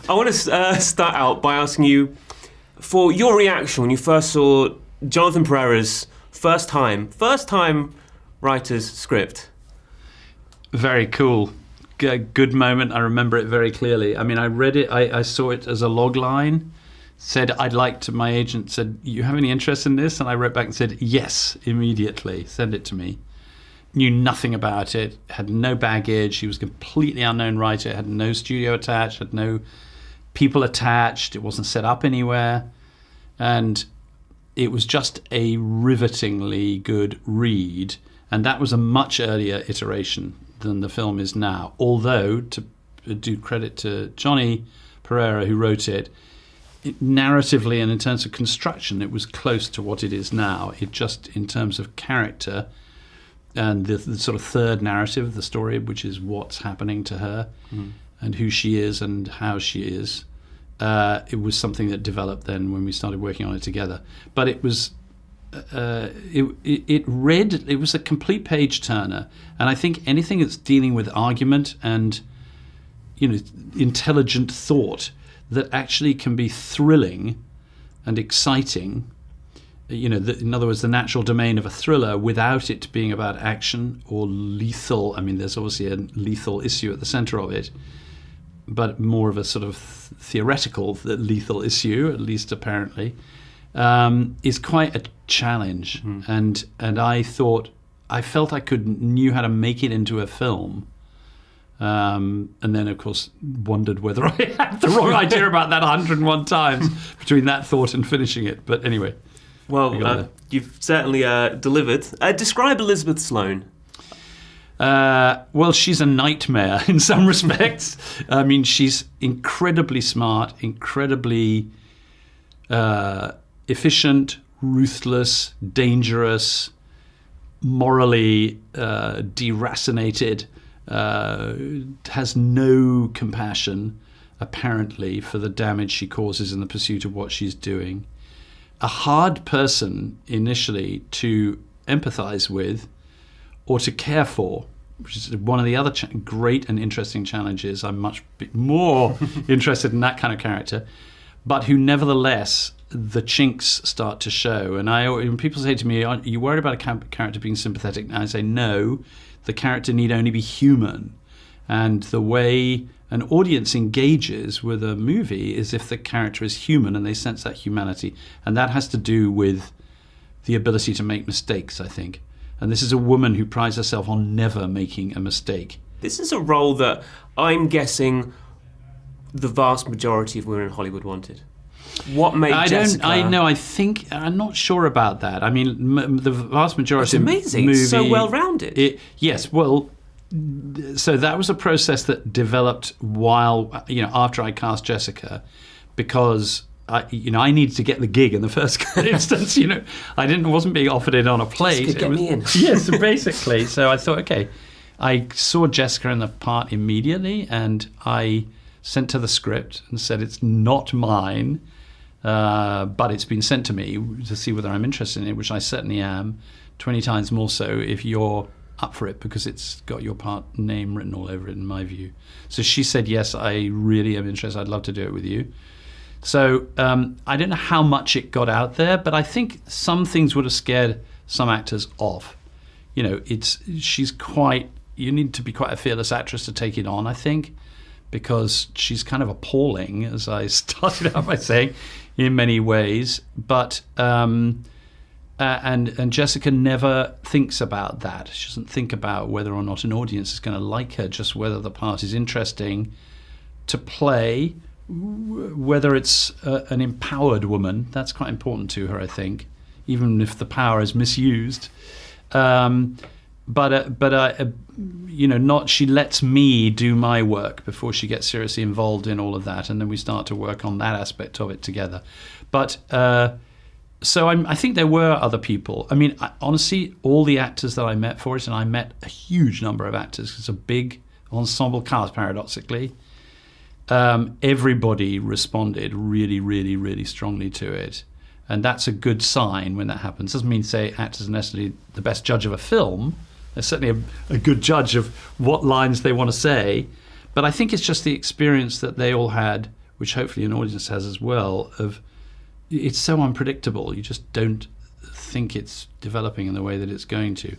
I want to start out by asking you for your reaction when you first saw Jonathan Pereira's first time writer's script. Very cool. Good moment. I remember it very clearly. I mean, I read it. I saw it as a log line. Said I'd like to. My agent said, "You have any interest in this?" And I wrote back and said, "Yes," immediately. Send it to me. Knew nothing about it. Had no baggage. He was a completely unknown writer. Had no studio attached. Had no people attached. It wasn't set up anywhere, and it was just a rivetingly good read. And that was a much earlier iteration than the film is now. Although, to do credit to Johnny Pereira, who wrote it, narratively and in terms of construction, it was close to what it is now. It just, in terms of character and the sort of third narrative of the story, which is what's happening to her and who she is and how she is, it was something that developed then when we started working on it together. But it was it was a complete page turner, and I think anything that's dealing with argument and intelligent thought that actually can be thrilling and exciting, in other words, the natural domain of a thriller without it being about action or lethal. I mean, there's obviously a lethal issue at the center of it, but more of a sort of theoretical lethal issue, at least apparently, is quite a challenge. And I felt I knew how to make it into a film. And then, of course, wondered whether I had the wrong idea about that 101 times between that thought and finishing it. But anyway. Well, you've certainly delivered. Describe Elizabeth Sloane. Well, she's a nightmare in some respects. I mean, she's incredibly smart, incredibly efficient, ruthless, dangerous, morally deracinated, has no compassion, apparently, for the damage she causes in the pursuit of what she's doing. A hard person initially to empathize with or to care for, which is one of the other great and interesting challenges. I'm much more interested in that kind of character, but who nevertheless the chinks start to show. And when people say to me, "Are you worried about a character being sympathetic?" And I say, no, the character need only be human. And the way an audience engages with a movie is if the character is human and they sense that humanity. And that has to do with the ability to make mistakes, I think. And this is a woman who prides herself on never making a mistake. This is a role that I'm guessing the vast majority of women in Hollywood wanted. What made Jessica... I'm not sure about that. I mean, the vast majority of amazing. Movie... It's so well-rounded. Yes, well, so that was a process that developed while, after I cast Jessica, because I needed to get the gig in the first instance. I wasn't being offered it on a plate. Jessica, get me in. Yes, basically. So I thought, okay, I saw Jessica in the part immediately, and I sent her the script and said, it's not mine, but it's been sent to me to see whether I'm interested in it, which I certainly am, 20 times more so if you're up for it, because it's got your part name written all over it, in my view. So she said, yes, I really am interested. I'd love to do it with you. So I don't know how much it got out there, but I think some things would have scared some actors off. You need to be quite a fearless actress to take it on, I think, because she's kind of appalling, as I started out by saying, in many ways. But and Jessica never thinks about that. She doesn't think about whether or not an audience is going to like her, just whether the part is interesting to play, whether it's an empowered woman. That's quite important to her, I think, even if the power is misused. She lets me do my work before she gets seriously involved in all of that, and then we start to work on that aspect of it together. But so I think there were other people. I mean, honestly, all the actors that I met for it, and I met a huge number of actors. It's a big ensemble cast, paradoxically. Everybody responded really, really, really strongly to it. And that's a good sign when that happens. Doesn't mean, say, actors are necessarily the best judge of a film. They're certainly a good judge of what lines they want to say. But I think it's just the experience that they all had which hopefully an audience has as well, of it's so unpredictable. You just don't think it's developing in the way that it's going to.